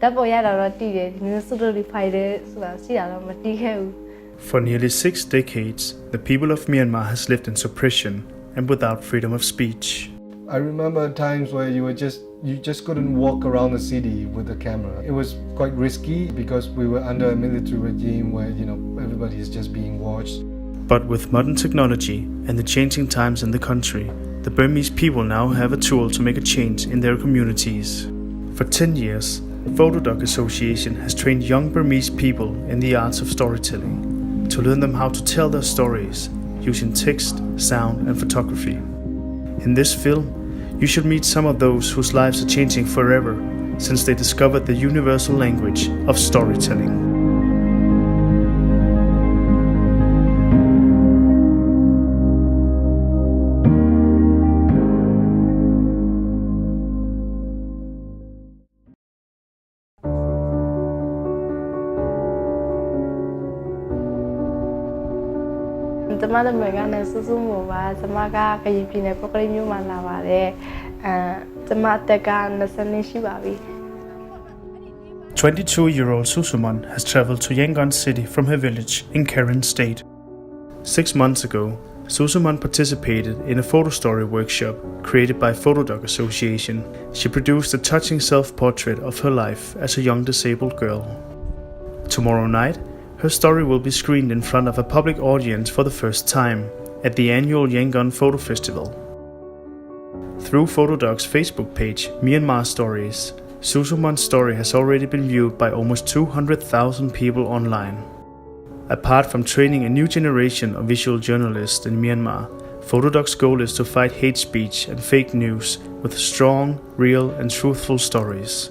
For nearly 6 decades, the people of Myanmar has lived in suppression and without freedom of speech. I remember times where you just couldn't walk around the city with a camera. It was quite risky because we were under a military regime where, everybody is just being watched. But with modern technology and the changing times in the country, the Burmese people now have a tool to make a change in their communities. For 10 years, PHOTODOC Association has trained young Burmese people in the arts of storytelling to learn them how to tell their stories using text, sound and photography. In this film, you should meet some of those whose lives are changing forever since they discovered the universal language of storytelling. "22-year-old Susuman has traveled to Yangon City from her village in Karen State. 6 months ago, Susuman participated in a photo story workshop created by PHOTODOC Association. She produced a touching self-portrait of her life as a young disabled girl. Tomorrow night, her story will be screened in front of a public audience for the first time at the annual Yangon Photo Festival. Through PHOTODOC's Facebook page, Myanmar Stories, Susuman's story has already been viewed by almost 200,000 people online. Apart from training a new generation of visual journalists in Myanmar, PHOTODOC's goal is to fight hate speech and fake news with strong, real and truthful stories.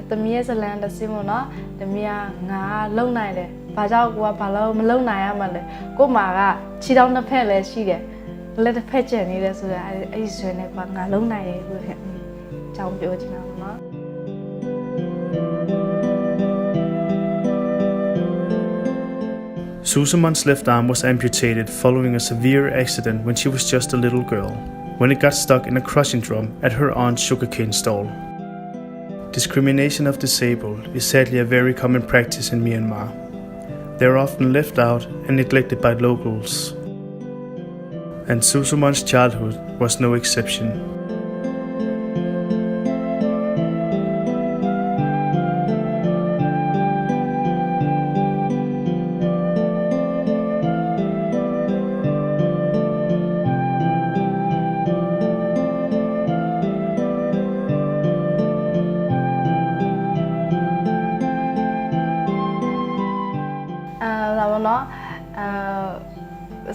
The Mia's land of Simona, the Mia long night, Bajawa Palo, Malone Amale, go Mara, she down the palace, she get. Let the petch and it is a long night with him. Chow Georgina. Susuman's left arm was amputated following a severe accident when she was just a little girl, when it got stuck in a crushing drum at her aunt's sugarcane stall. Discrimination of disabled is sadly a very common practice in Myanmar. They are often left out and neglected by locals. And Susuman's childhood was no exception.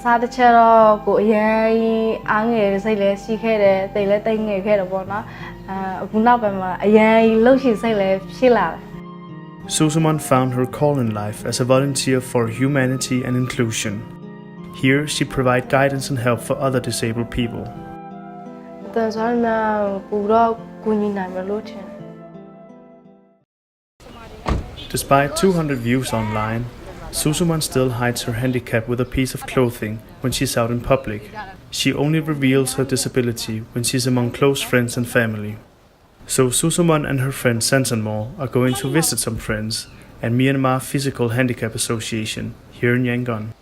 Sad Chero, go yay, Angel, say, she had they let thing a head of honor, Punapama, a yay, Loshi say, Sheila. Susuman found her call in life as a volunteer for humanity and inclusion. Here, she provides guidance and help for other disabled people. Despite 200 views online, Susuman still hides her handicap with a piece of clothing when she's out in public. She only reveals her disability when she's among close friends and family. So Susuman and her friend Sansanmore are going to visit some friends at Myanmar Physical Handicap Association here in Yangon.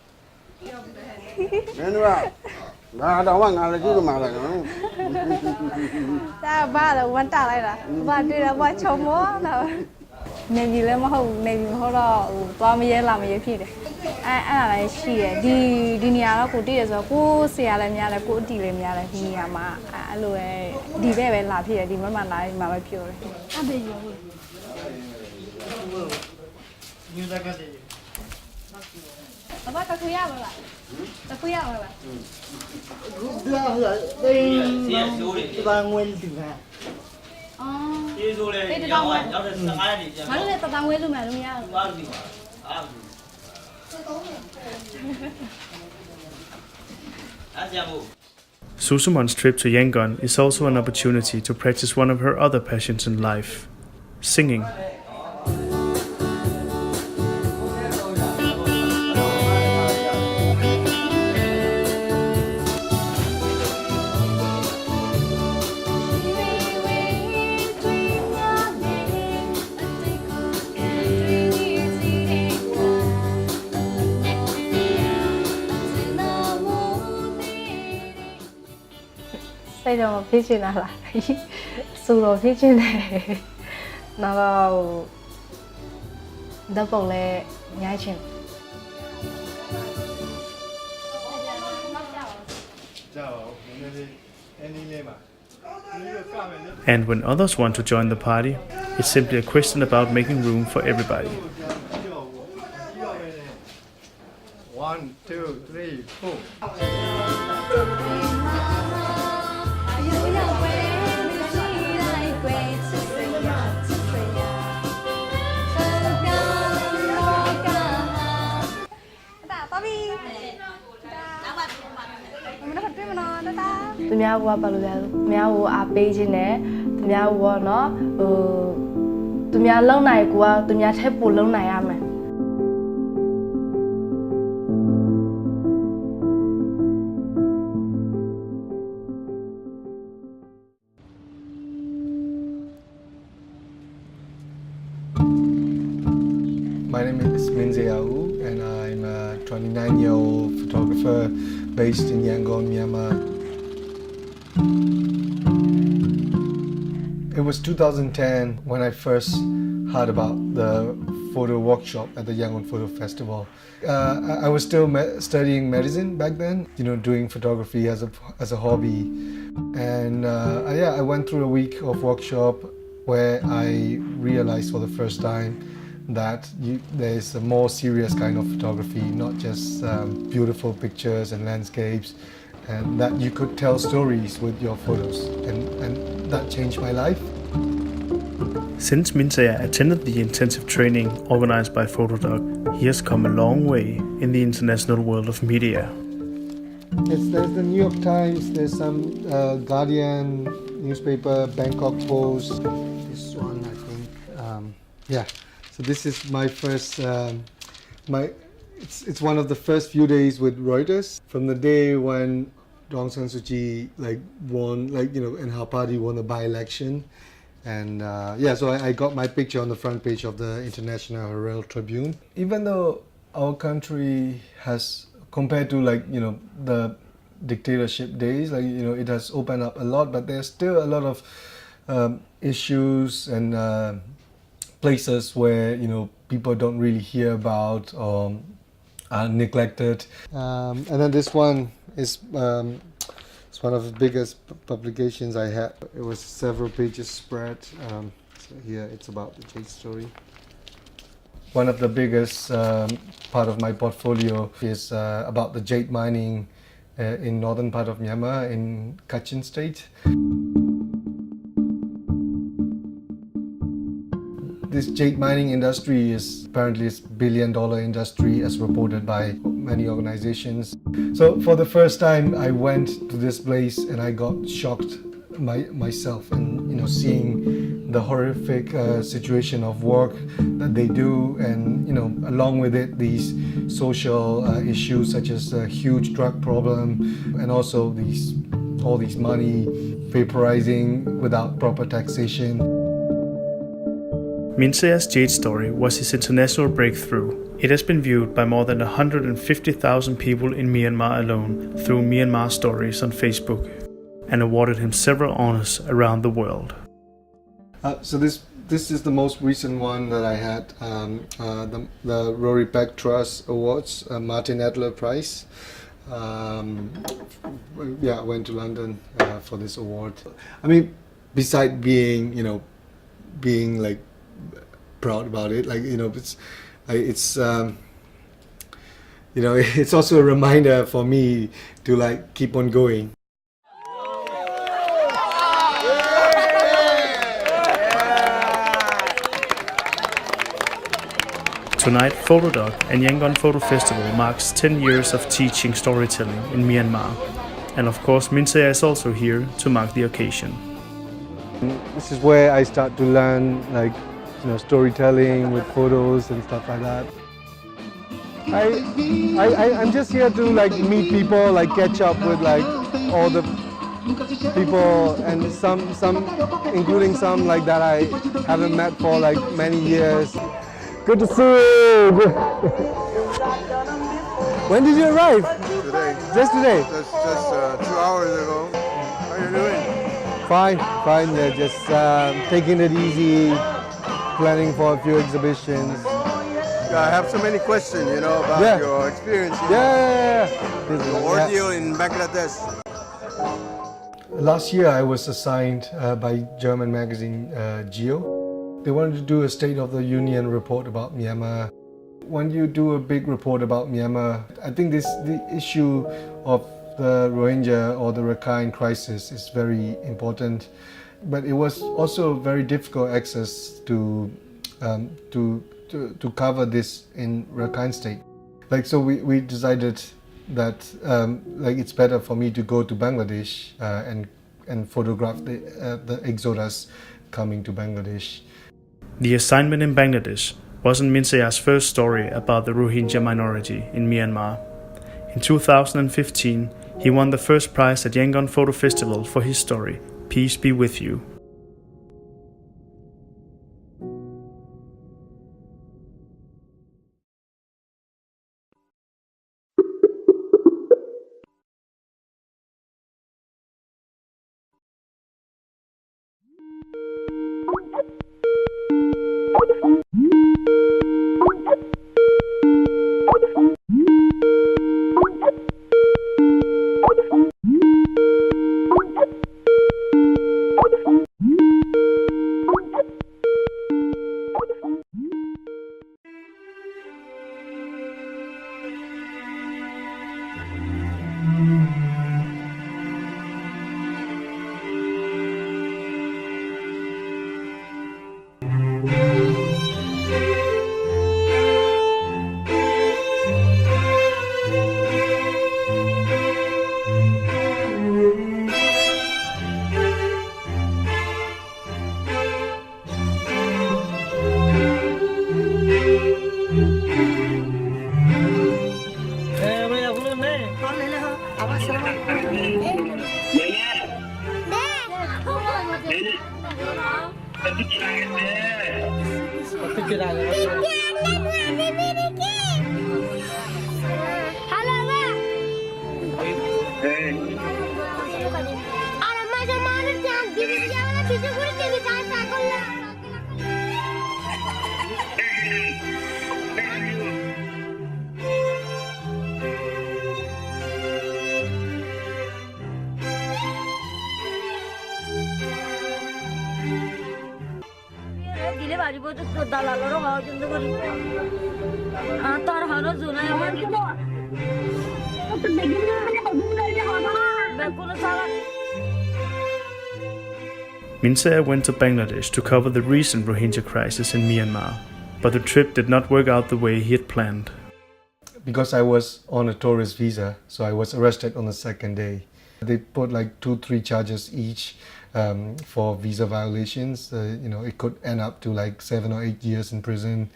Maybe let me hold, maybe hold on, Tommy Lammy Peter. I see Dinia could do as a good Siala good deal in Yala Hiama. I look the very lap here, the Mamma Live, my pure. About a Kuyala. The Kuyala. ကျေးဇူးလေးရောက်သွားရောက်တဲ့15ရက်နေပြန် ငါတို့လည်းတတန်ဝဲလို့မယ်လို့မရဘူး သွားပြီပါအားဘူးအားကြမို့ Susumon's trip to Yangon is also an opportunity to practice one of her other passions in life, singing. Say don't pitching a lot. So pitching now double nyachin. And when others want to join the party, it's simply a question about making room for everybody. 1, 2, 3, 4. The Miawa Balu, Miawo are paging there, the Miawa no, the Mia Long Naigua, the Mia Tepu Long Nayame. My name is Minze and I'm a 29-year-old photographer based in Yangon, Myanmar. It was 2010 when I first heard about the photo workshop at the Yangon Photo Festival. I was still studying medicine back then, doing photography as a hobby. And I went through a week of workshop where I realized for the first time that there's a more serious kind of photography, not just beautiful pictures and landscapes, and that you could tell stories with your photos, and that changed my life. Since Minseya attended the intensive training organized by PHOTODOC, he has come a long way in the international world of media. There's the New York Times, there's some Guardian newspaper, Bangkok Post, this one I think, So this is my first, it's one of the first few days with Reuters. From the day when Aung San Suu Kyi won, and her party won the by-election. And so I got my picture on the front page of the International Herald Tribune. Even though our country has, compared to the dictatorship days, it has opened up a lot, but there's still a lot of issues and places where people don't really hear about or are neglected. And then this one is it's one of the biggest publications I had. It was several pages spread. So here it's about the jade story. One of the biggest part of my portfolio is about the jade mining in northern part of Myanmar in Kachin state. This jade mining industry is apparently a billion-dollar industry as reported by many organizations. So for the first time I went to this place and I got shocked myself and seeing the horrific situation of work that they do, and along with it these social issues such as a huge drug problem and also all these money vaporizing without proper taxation. Minseya's jade story was his international breakthrough. It has been viewed by more than 150,000 people in Myanmar alone through Myanmar Stories on Facebook, and awarded him several honors around the world. So this is the most recent one that I had, the Rory Peck Trust Awards, Martin Adler Prize. I went to London for this award. I mean, besides being proud about it, it's also a reminder for me to keep on going. Tonight, PHOTODOC and Yangon Photo Festival marks 10 years of teaching storytelling in Myanmar. And of course, Minsea is also here to mark the occasion. This is where I start to learn storytelling with photos and stuff like that. I'm just here to meet people, catch up with all the people, and some including some that I haven't met for many years. Good to see you. When did you arrive? Today. Just today? Just 2 hours ago. How are you doing? Fine. Yeah, just taking it easy, planning for a few exhibitions. Yeah, I have so many questions, about your experience. Yeah. Your ordeal in Bangladesh. Last year I was assigned by German magazine Geo. They wanted to do a State of the Union report about Myanmar. When you do a big report about Myanmar, I think the issue of the Rohingya or the Rakhine crisis is very important. But it was also very difficult access to cover this in Rakhine State. So we decided that it's better for me to go to Bangladesh and photograph the exodus coming to Bangladesh. The assignment in Bangladesh wasn't Minsea's first story about the Rohingya minority in Myanmar. In 2015, he won the first prize at Yangon Photo Festival for his story, Peace Be With You. Minsea went to Bangladesh to cover the recent Rohingya crisis in Myanmar, but the trip did not work out the way he had planned. Because I was on a tourist visa, so I was arrested on the second day. They put 2-3 charges each for visa violations. It could end up to 7 or 8 years in prison.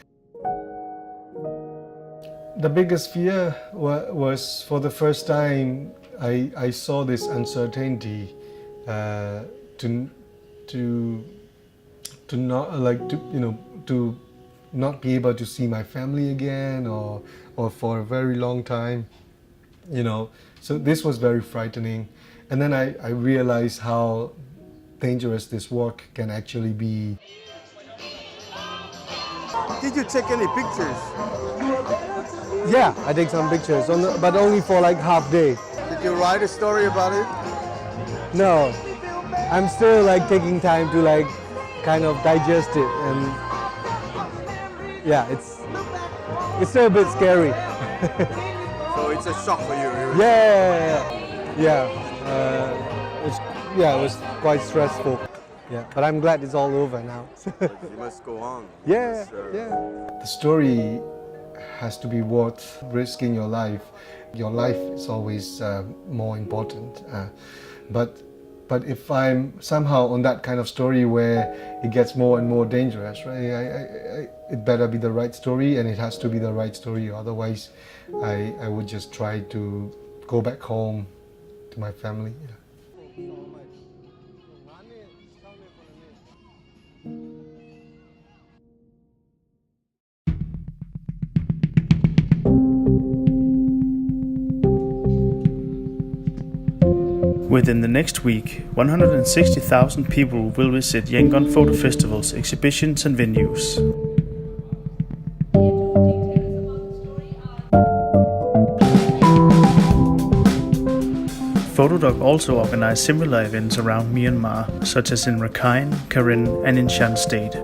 The biggest fear was for the first time I saw this uncertainty to not be able to see my family again or for a very long time, So this was very frightening. And then I realized how dangerous this work can actually be. Did you take any pictures? Yeah, I take some pictures, but only for half day. Did you write a story about it? No, I'm still taking time to kind of digest it, and yeah, it's still a bit scary. So it's a shock for you. Yeah. It was quite stressful. Yeah, but I'm glad it's all over now. But you must go on. Yeah, yeah. The story has to be worth risking your life. Your life is always more important. But if I'm somehow on that kind of story where it gets more and more dangerous, right? It better be the right story, and it has to be the right story. Otherwise, I would just try to go back home to my family. Yeah. Within the next week, 160,000 people will visit Yangon Photo Festival's exhibitions and venues. PHOTODOC also organized similar events around Myanmar, such as in Rakhine, Karen and in Shan State.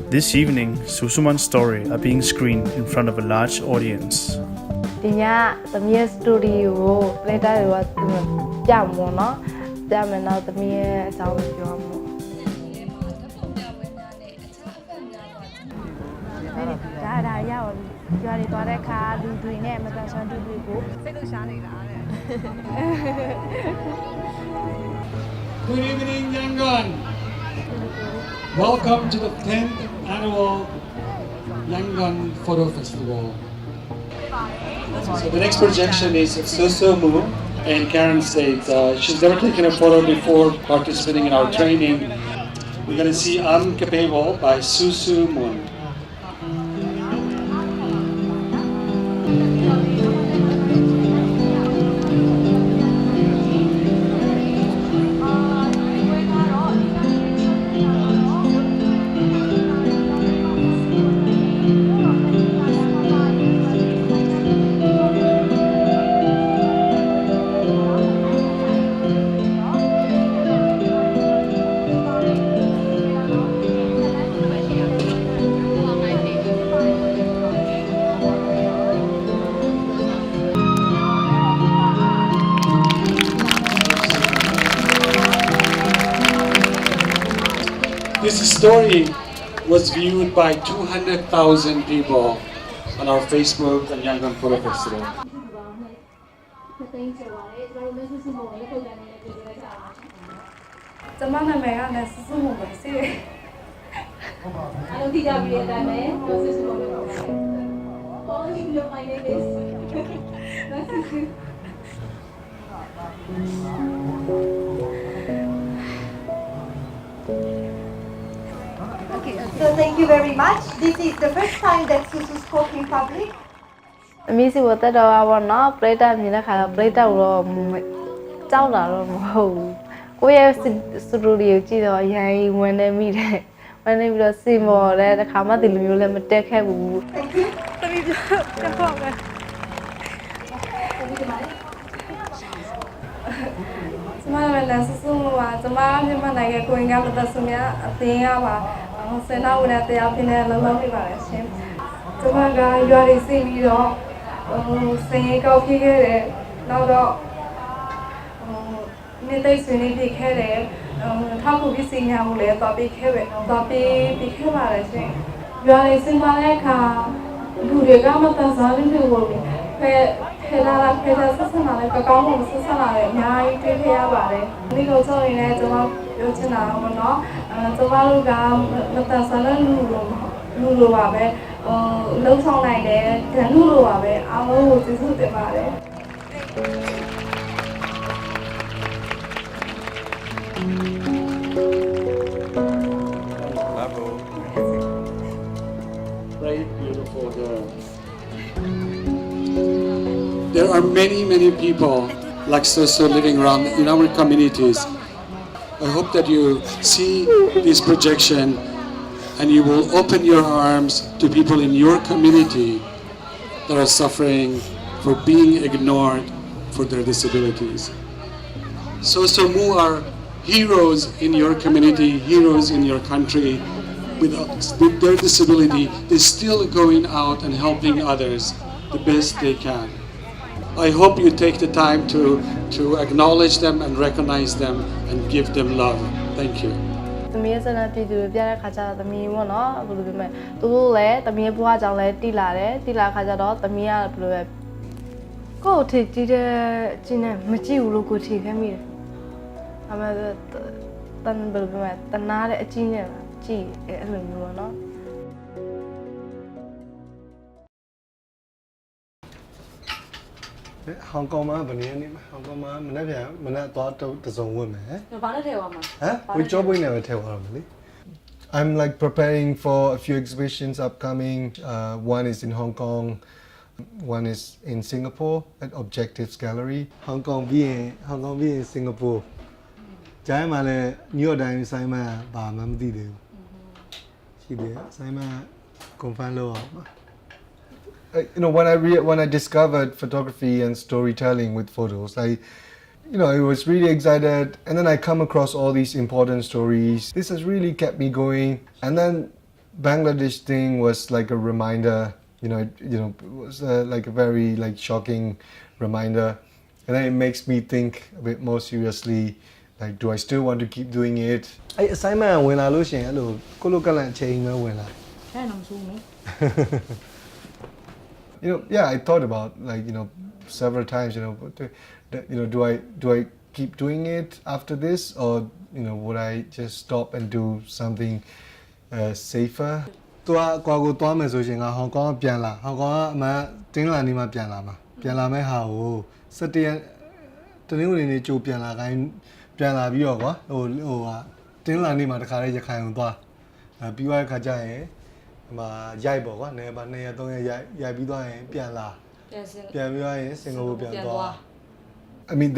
This evening, Susuman's story are being screened in front of a large audience. ဒီညသမီးရဲ့ story ကို later တွေကပြမှာပေါ့နော်ပြမယ်တော့သမီးရဲ့အကြောင်းပြောမှာဒါရပါပြီကျွားတွေသွားတဲ့ခါလူတွေနဲ့မတန်ဆွမ်းတူတွေကိုစိတ်လှရှားနေတာတဲ့ Good evening, Yangon. Welcome to the 10th annual Yangon Photo Festival. So the next projection is of Susu Mu in Karen State. She's never taken a photo before participating in our training. We're going to see Capable by Susu Moon. This story was viewed by 200,000 people on our Facebook and Yangon Photo Festival. ကျမနာမည်ကလည်းစစုံပဲစီးအားလုံးသိကြပြီတဲ့အတိုင်းပဲစစုံပဲပေါ့ Oh, you know my name is Okay, so thank you very much. This is the first time that Susu spoke in public. အမီးစီဝတ်တော့ပါတော့ပရိသတ်မြင်တဲ့ခါတော့ပရိသတ်တော့ကြောက်တာတော့မဟုတ်ဘူးကိုယ့်ရဲ့စတူဒီယိုကြည့်တော့ရိုင်းဝင်နေမိတယ်ဝင်နေပြီးတော့စီမော်လည်းတစ်ခါမှဒီလိုမျိုးလည်းမတက်ခဲ့ဘူး Thank you. တမီးတက်တော့ပဲကျမလည်းလက်စစုံပါကျမမြန်မာနိုင်ငံကိုင်ကပတ်သက်ဆုံးများအသင်းရပါဆယ်နောက်ဝင်တဲ့တရားဖြစ်နေလုံးလုံးပြပါလေရှင်ကျမကရွာလေးစီးပြီးတော့စင်ရီကောက်ဖြစ်ခဲ့တယ်နောက်တော့နေ့သိဆွေးနွေးပြခဲ့တယ်ထောက်ကူပစ္စည်းများကိုလည်းသွားပြီးခဲ့ပဲသွားပြီးခဲ့ပါလေရှင်ရွာလေးစင်ပါတဲ့အခါလူတွေကမတန်စားလို့ပြောလို့ဖဲလာဆက်ဆံလာတဲ့ကောင်းမှုဆက်ဆံလာတဲ့အများကြီးတွေ့ခဲ့ရပါတယ်ဒီလိုဆိုရင်လည်းကျွန်တော်ပြောချင်တာကပေါ့နော်ကျွန်တော်တို့ကမတန်ဆန်းတဲ့လူလိုပါပဲလှုပ်ဆောင်နိုင်တယ်ဒဏ်လူလိုပါပဲအားလုံးကိုကျေးဇူးတင်ပါတယ် Bravo. Great, beautiful girl. There are many people like Susu living around in our communities. I hope that you see this projection and you will open your arms to people in your community that are suffering for being ignored for their disabilities. Susu Mu are heroes in your community, heroes in your country. With their disability, they're still going out and helping others the best they can. I hope you take the time to acknowledge them and recognize them and give them love. Thank you. သမီးရဲ့စနပြည်သူတွေပြတဲ့ခါကျတော့သမီးပေါ့နော်ဘယ်လိုပြောမလဲသူတို့လည်းသမီးရဲ့ဘဝကြောင့်လည်းတည်လာတယ်တည်လာခါကျတော့သမီးကဘယ်လိုပဲကိုယ်ထည်ကြည့်တဲ့ကျင်းနဲ့မကြည့်ဘူးလို့ကိုထည်ခဲ့မိတယ်အမေတန်ဘယ်လိုပြောမလဲတနာတဲ့အချင်းနဲ့ကြည့်အဲ့လိုမျိုးပေါ့နော် Hong Kong မှာဘယ်နည်းနေမှာ Hong Kong မှာမနေ့ပြန်မနေ့သွားတစုံဝတ်မယ်။ဘာနဲ့ထဲသွားမှာဟမ်ဝေချောပွင့်နေပဲထဲသွားမှာလေ။ I'm like preparing for a few exhibitions upcoming. One is in Hong Kong, one is in Singapore at Objectives Gallery. Hong Kong being Singapore. ကျိုင်းမှာလည်း New York Times ဆိုင်မှာဘာမှမသိသေးဘူး။ရှိတယ်ဆိုင်မှာ confirm လုပ်အောင်ပါ You know, when I discovered photography and storytelling with photos, I was really excited. And then I come across all these important stories. This has really kept me going. And then Bangladesh thing was like a reminder. It was like a very shocking reminder. And then it makes me think a bit more seriously. Like, do I still want to keep doing it? I assignment when I look at hello, kolokalan change when I. I thought about several times. Do I keep doing it after this, or would I just stop and do something safer? ตัวกว่ากูตัวไม่ဆိုရှင်ကဟောင်ကောင်ကပြန်လာဟောင်ကောင်ကအမှတင်းလာနေမှပြန်လာမှာပြန်လာမဲ့ဟာကို17ရက်တနင်္ဂနွေနေ့ကြိုပြန်လာခိုင်းပြန်လာပြီးတော့ကွာဟိုဟာတင်းလာနေမှတခါလေးရခိုင်အောင်သွားပြီးသွားတဲ့ခါကျရင်မှာရိုက်ပေါ့ကွာနေပါ2ရက်3ရက်ရိုက်ပြီးသွားရင်ပြန်လာပြန်ပြီးသွားရင်စင်ကာပူပြန်သွား I mean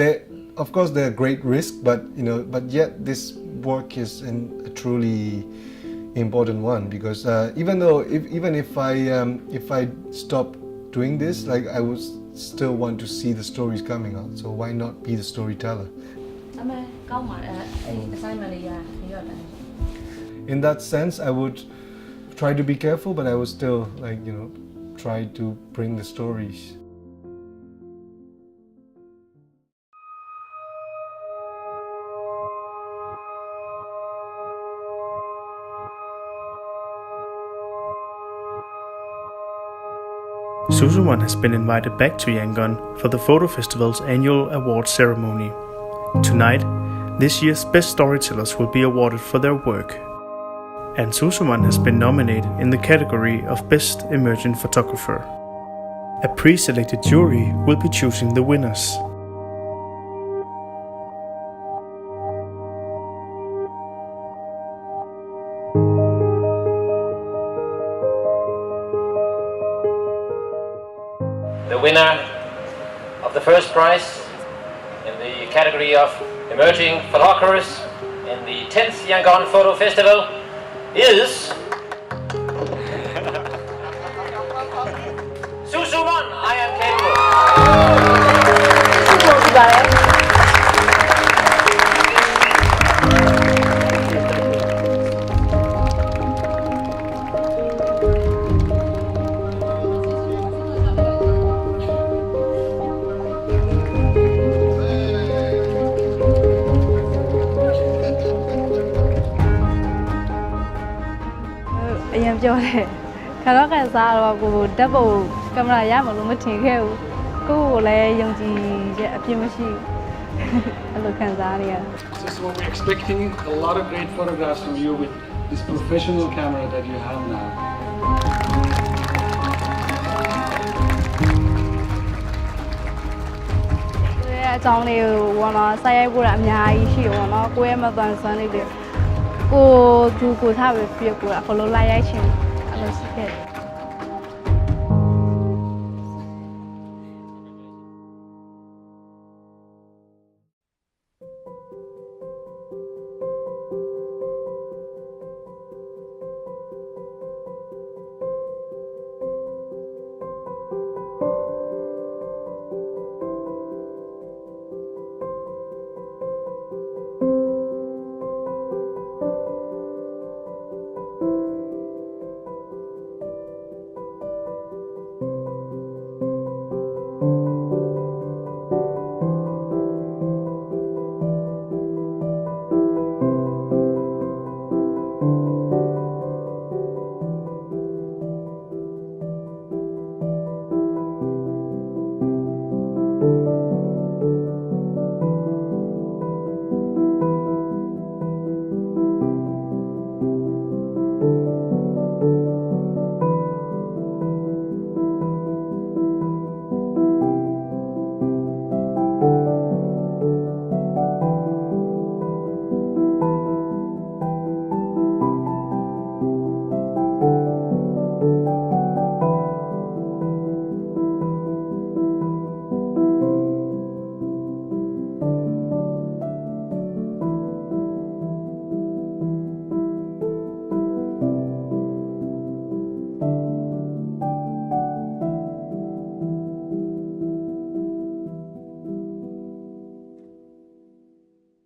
of course they're a great risk but yet this work is a truly important one because even if I stop doing this I would still want to see the stories coming out so why not be the storyteller in that sense I would try to be careful, but I would still try to bring the stories. Susuman has been invited back to Yangon for the Photo Festival's annual award ceremony. Tonight, this year's best storytellers will be awarded for their work. And Susuman has been nominated in the category of Best Emerging Photographer. A pre-selected jury will be choosing the winners. The winner of the first prize in the category of Emerging Photographers in the 10th Yangon Photo Festival is Susuman. I am capable. အရင်ပြောတယ်ခါတော့ကန်စားတော့ကိုဓာတ်ပုံကင်မရာရမလို့မထင်ခဲ့ဘူးကိုကိုလည်းယုံကြည်ချက်အပြည့်မရှိဘူးအဲ့လိုခံစားရတယ် So we're expecting a lot of great photographs from you with this professional camera that you have now. အကြောင်းလေးကိုဘောနော်စိုက်ရိုက်ဖို့အများကြီးရှိဘောနော်ကိုရဲ့မသွန်စွမ်းလေးတွေကိုထားပြီးပြကိုအကလုံးလိုက်ရိုက်ချင်အဲ့လိုရှိခဲ့တယ်